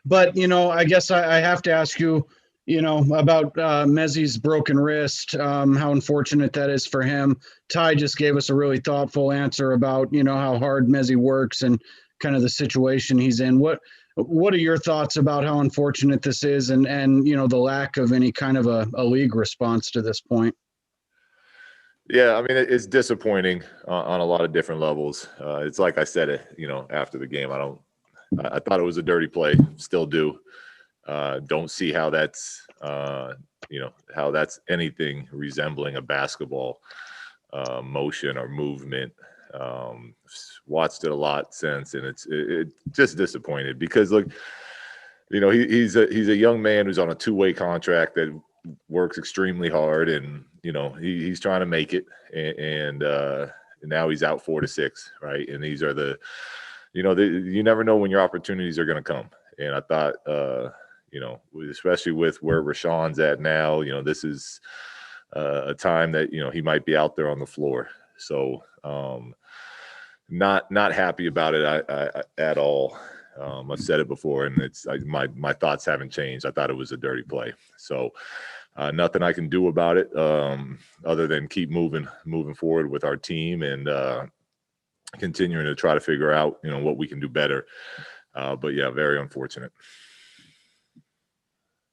But, I guess I have to ask you, about Mezzi's broken wrist, how unfortunate that is for him. Ty just gave us a really thoughtful answer about, how hard Mezzi works and kind of the situation he's in. What are your thoughts about how unfortunate this is and the lack of any kind of a league response to this point? Yeah, I mean, it's disappointing on a lot of different levels. It's like I said, after the game, I thought it was a dirty play, still do. Don't see how that's, how that's anything resembling a basketball motion or movement. Watched it a lot since, and it's just disappointed because look, he's a young man who's on a two-way contract that works extremely hard, and he's trying to make it, and now he's out 4 to 6, right? And these are you never know when your opportunities are going to come. And I thought, especially with where Richaun's at now, this is a time that he might be out there on the floor. So not happy about it at all. I've said it before, and my thoughts haven't changed. I thought it was a dirty play. So nothing I can do about it other than keep moving forward with our team and continuing to try to figure out, what we can do better. But yeah, very unfortunate.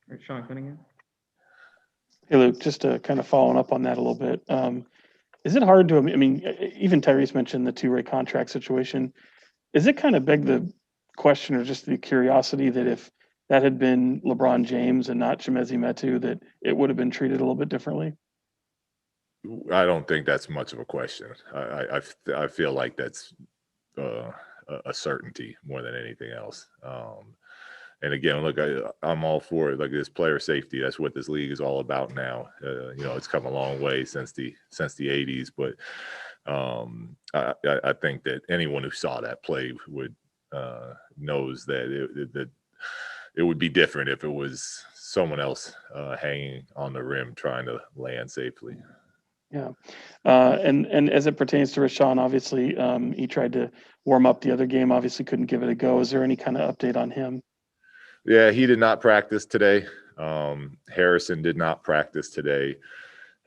All right, Sean Cunningham. Hey, Luke, just kind of following up on that a little bit. Is it hard to, even Tyrese mentioned the two-way contract situation. Is it kind of beg the question or just the curiosity that if that had been LeBron James and not Chimezie Metu, that it would have been treated a little bit differently? I don't think that's much of a question. I feel like that's a certainty more than anything else. And again, look, I'm all for it. Like this player safety, that's what this league is all about now. It's come a long way since the 80s, but I think that anyone who saw that play would knows that it would be different if it was someone else hanging on the rim trying to land safely. Yeah. And as it pertains to Richaun, obviously, he tried to warm up the other game, obviously couldn't give it a go. Is there any kind of update on him? Yeah, he did not practice today. Harrison did not practice today,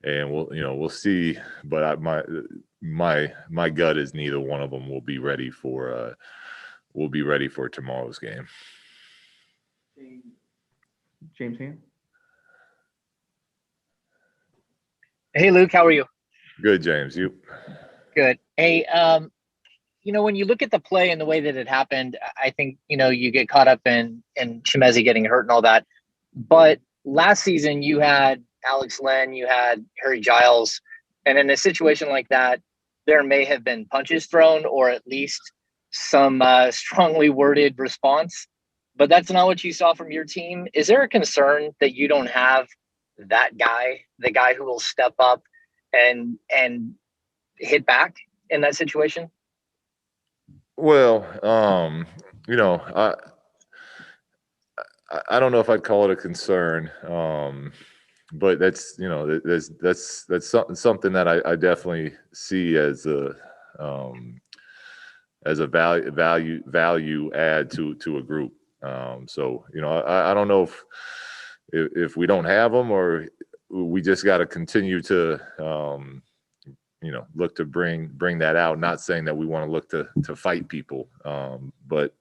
and we'll see. But my gut is neither one of them will be ready for tomorrow's game. James Ham. Hey, Luke, how are you? Good, James. You? Good. Hey, when you look at the play and the way that it happened, I think, you get caught up in Chimezie getting hurt and all that. But last season, you had Alex Len, you had Harry Giles. And in a situation like that, there may have been punches thrown or at least some strongly worded response. But that's not what you saw from your team. Is there a concern that you don't have that guy, the guy who will step up and hit back in that situation? Well, I don't know if I'd call it a concern, but that's something that I definitely see as a value add to a group. So I don't know if we don't have them or we just got to continue to look to bring that out. Not saying that we want to look to fight people, but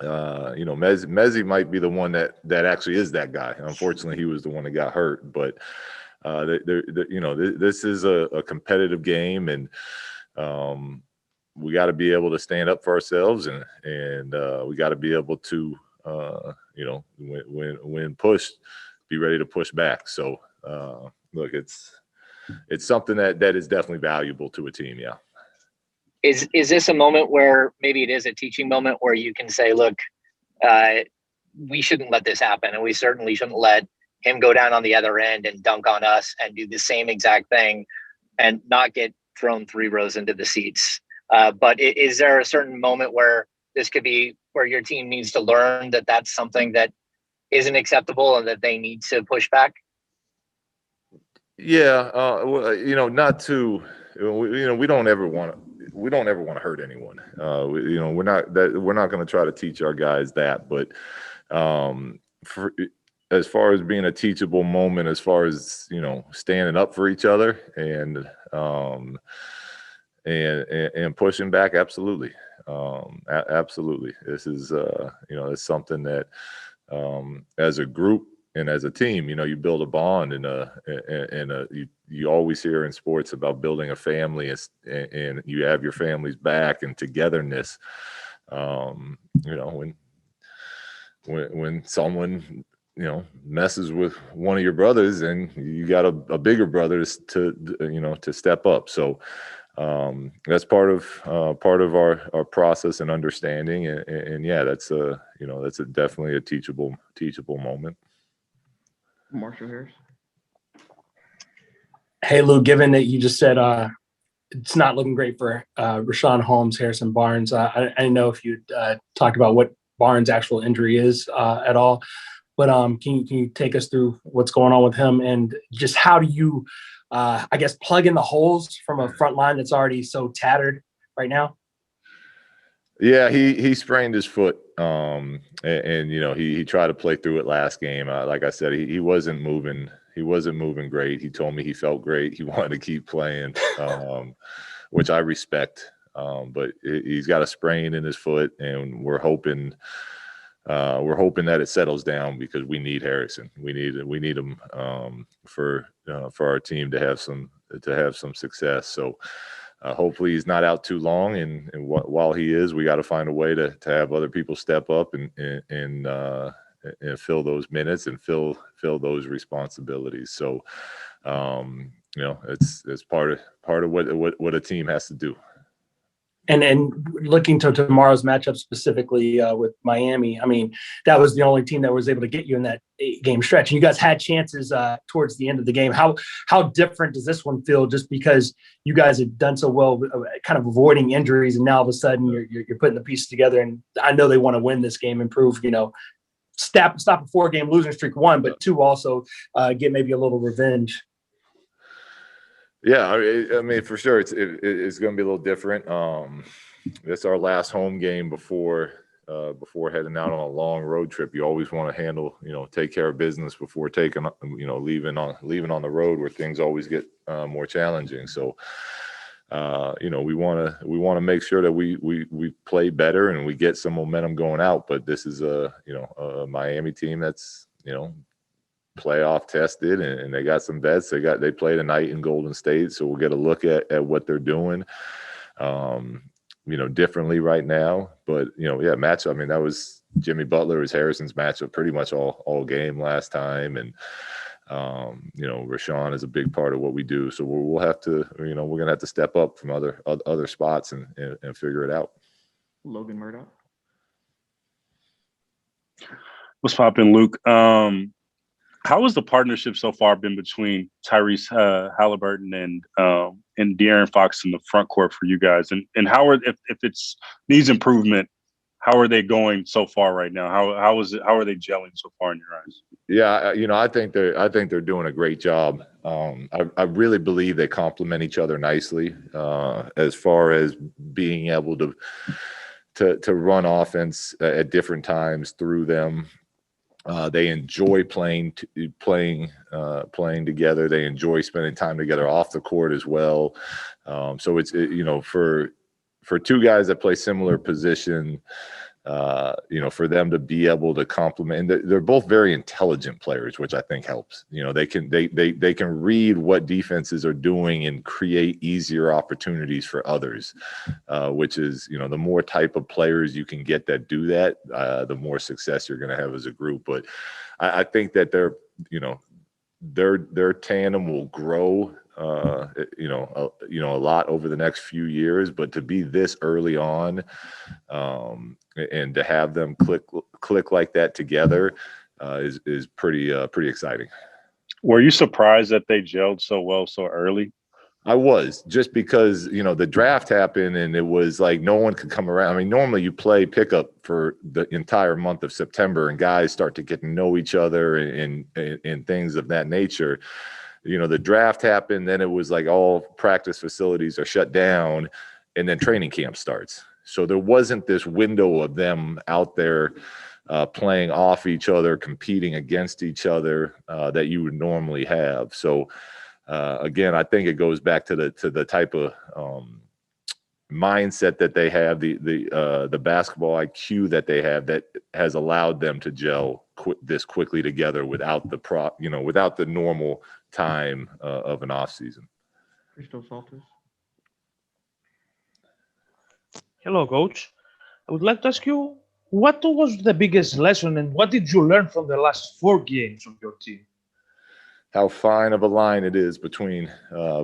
Chimezie might be the one that actually is that guy. Unfortunately, he was the one that got hurt. But this is a competitive game, and we got to be able to stand up for ourselves, and we got to be able to when pushed, be ready to push back. So look, it's something that is definitely valuable to a team. Yeah. Is this a moment where maybe it is a teaching moment where you can say, look, we shouldn't let this happen, and we certainly shouldn't let him go down on the other end and dunk on us and do the same exact thing and not get thrown 3 rows into the seats. But is there a certain moment where this could be where your team needs to learn that that's something that isn't acceptable and that they need to push back? Yeah, not to, we don't ever want to hurt anyone. We're not going to try to teach our guys that, but For as far as being a teachable moment, as far as, you know, standing up for each other and pushing back, absolutely. Absolutely. This is, you know, it's something that as a group and as a team, you know, you build a bond and you always hear in sports about building a family and you have your family's back and togetherness. You know, when someone, you know, messes with one of your brothers and you got a bigger brother to you know, to step up. So that's part of our process and understanding. And yeah, that's you know, that's definitely a teachable moment. Marshall Harris. Hey, Lou, given that you just said it's not looking great for Richaun Holmes, Harrison Barnes, I didn't know if you'd talked about what Barnes' actual injury is at all. But can you take us through what's going on with him and just how do you, I guess, plug in the holes from a front line that's already so tattered right now? Yeah, he sprained his foot, and you know, he tried to play through it last game. Like I said, he wasn't moving. He wasn't moving great. He told me he felt great. He wanted to keep playing, which I respect. But he's got a sprain in his foot, and we're hoping that it settles down because we need Harrison. We need him for our team to have some success. So hopefully he's not out too long. And while he is, we got to find a way to have other people step up and fill those minutes and fill those responsibilities. So you know, it's part of what a team has to do. And looking to tomorrow's matchup specifically with Miami, I mean, that was the only team that was able to get you in that 8-game stretch. And you guys had chances towards the end of the game. How different does this one feel just because you guys had done so well kind of avoiding injuries and now all of a sudden you're putting the pieces together? And I know they want to win this game and prove, you know, stop a 4-game losing streak, 1, but 2, also get maybe a little revenge. Yeah, I mean, for sure, it's going to be a little different. It's our last home game before heading out on a long road trip. You always want to handle, you know, take care of business before taking, you know, leaving on the road where things always get more challenging. So, you know, we want to make sure that we play better and we get some momentum going out. But this is a Miami team that's, you know, playoff tested and they got some vets. They play tonight in Golden State, so we'll get a look at what they're doing, you know, differently right now. But you know, yeah, matchup. I mean, that was Jimmy Butler was Harrison's matchup pretty much all game last time, and you know, Richaun is a big part of what we do. So we'll have to, you know, we're gonna have to step up from other spots and figure it out. Logan Murdoch. What's poppin', Luke? How has the partnership so far been between Tyrese Halliburton and De'Aaron Fox in the front court for you guys? And how if it's needs improvement, how are they going so far right now? How are they gelling so far in your eyes? Yeah, you know, I think they're doing a great job. I really believe they complement each other nicely as far as being able to run offense at different times through them. They enjoy playing together. They enjoy spending time together off the court as well. So it's you know, for two guys that play similar position, you know, for them to be able to complement, and they're both very intelligent players, which I think helps. You know, they can read what defenses are doing and create easier opportunities for others, which is, you know, the more type of players you can get that do that, the more success you're going to have as a group. But I think that their tandem will grow, you know, a lot over the next few years. But to be this early on, and to have them click like that together, is pretty exciting. Were you surprised that they gelled so well so early? I was, just because, you know, the draft happened and it was like no one could come around. I mean, normally you play pickup for the entire month of September and guys start to get to know each other and things of that nature. You know, the draft happened, then it was like all practice facilities are shut down and then training camp starts. So there wasn't this window of them out there playing off each other, competing against each other that you would normally have. So again, I think it goes back to the type of mindset that they have, the basketball IQ that they have that has allowed them to gel this quickly together without the normal time of an off season. Crystal Salters. Hello, Coach. I would like to ask you, what was the biggest lesson and what did you learn from the last 4 games of your team? How fine of a line it is between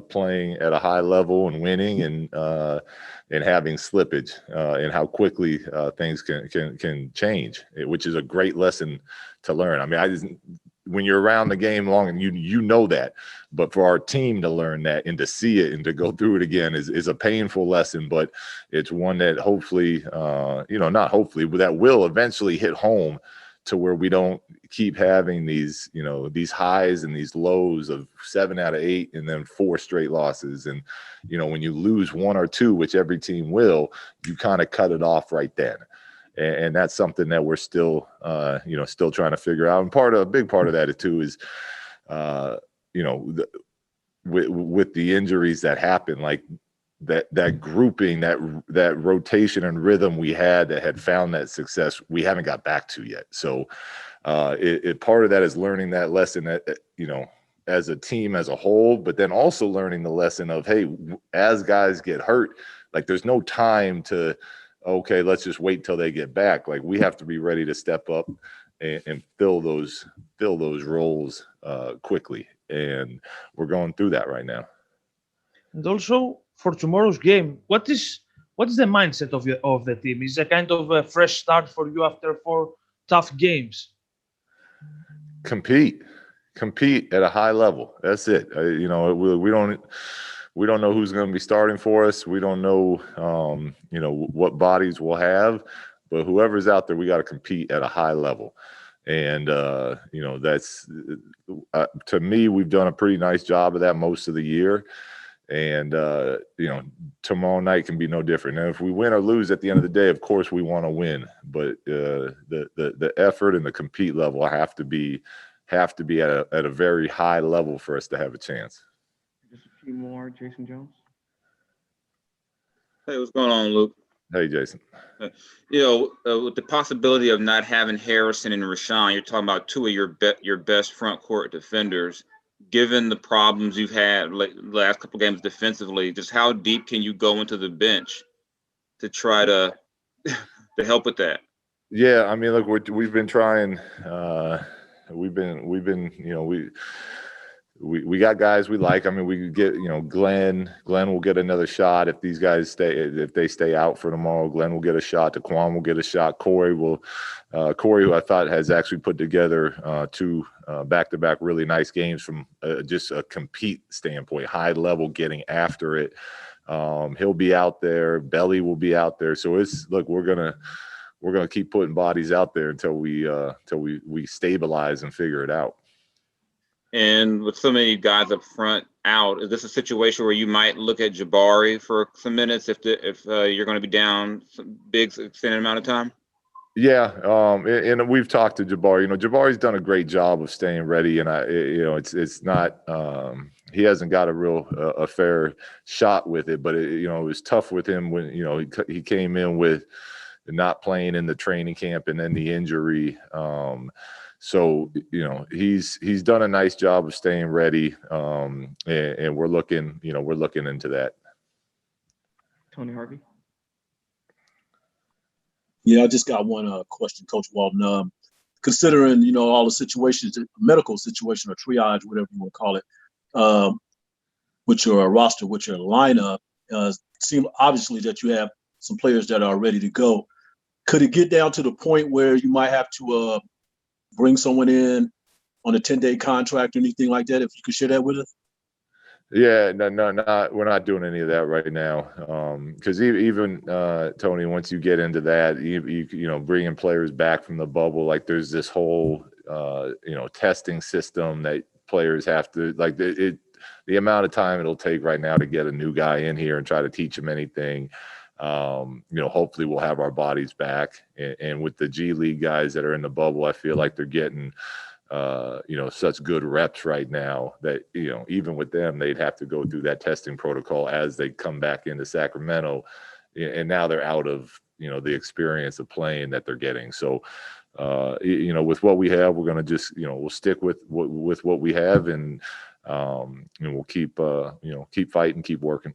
playing at a high level and winning and having slippage, and how quickly things can change, which is a great lesson to learn. I mean, when you're around the game long and you know that, but for our team to learn that and to see it and to go through it again is a painful lesson, but it's one that hopefully, not hopefully, but that will eventually hit home to where we don't keep having these highs and these lows of 7 out of 8 and then 4 straight losses. And, when you lose 1 or 2, which every team will, you kind of cut it off right then. And that's something that we're still trying to figure out. And a big part of that too is, with the injuries that happen, like that grouping, that rotation and rhythm we had that had found that success, we haven't got back to yet. So part of that is learning that lesson that, as a team as a whole, but then also learning the lesson of, hey, as guys get hurt, like there's no time to, okay, let's just wait till they get back. Like we have to be ready to step up and fill those roles quickly. And we're going through that right now. And also for tomorrow's game, what is the mindset of the team? Is it a kind of a fresh start for you after 4 tough games? Compete at a high level. That's it. We don't know who's going to be starting for us. We don't know, what bodies we'll have, but whoever's out there, we got to compete at a high level. And, that's, to me, we've done a pretty nice job of that most of the year. And, tomorrow night can be no different. Now, if we win or lose at the end of the day, of course we want to win, but the effort and the compete level have to be at a very high level for us to have a chance. Just a few more. Jason Jones. Hey, what's going on, Luke? Hey, Jason. With the possibility of not having Harrison and Richaun, you're talking about 2 of your best front court defenders. Given the problems you've had last couple games defensively, just how deep can you go into the bench to try to help with that? Yeah, I mean, look, we've been trying. We got guys we like. I mean, we could get, Glenn will get another shot if these guys if they stay out for tomorrow. Glenn will get a shot. Daquan will get a shot. Corey, who I thought has actually put together 2 back-to-back really nice games from just a compete standpoint, high level, getting after it. He'll be out there. Belly will be out there. So we're gonna keep putting bodies out there until we stabilize and figure it out. And with so many guys up front out, is this a situation where you might look at Jabari for some minutes if you're going to be down some big extended amount of time? Yeah, and we've talked to Jabari. Jabari's done a great job of staying ready, and it's not he hasn't got a fair shot with it, but it was tough with him when he came in with not playing in the training camp and then the injury. So, he's done a nice job of staying ready, and we're looking into that. Tony Harvey. Yeah, I just got one question, Coach Walton. Considering, all the situations, medical situation or triage, whatever you want to call it, with your roster, with your lineup, seem obviously that you have some players that are ready to go. Could it get down to the point where you might have to bring someone in on a 10-day contract or anything like that? If you could share that with us. Yeah, no, we're not doing any of that right now. Because even Tony, once you get into that, you bringing players back from the bubble, like there's this whole testing system that players have to the amount of time it'll take right now to get a new guy in here and try to teach him anything. hopefully we'll have our bodies back. And with the G League guys that are in the bubble, I feel like they're getting, such good reps right now that, even with them, they'd have to go through that testing protocol as they come back into Sacramento. And now they're out of, the experience of playing that they're getting. So, with what we have, we're going to just, we'll stick with what we have, and we'll keep fighting, keep working.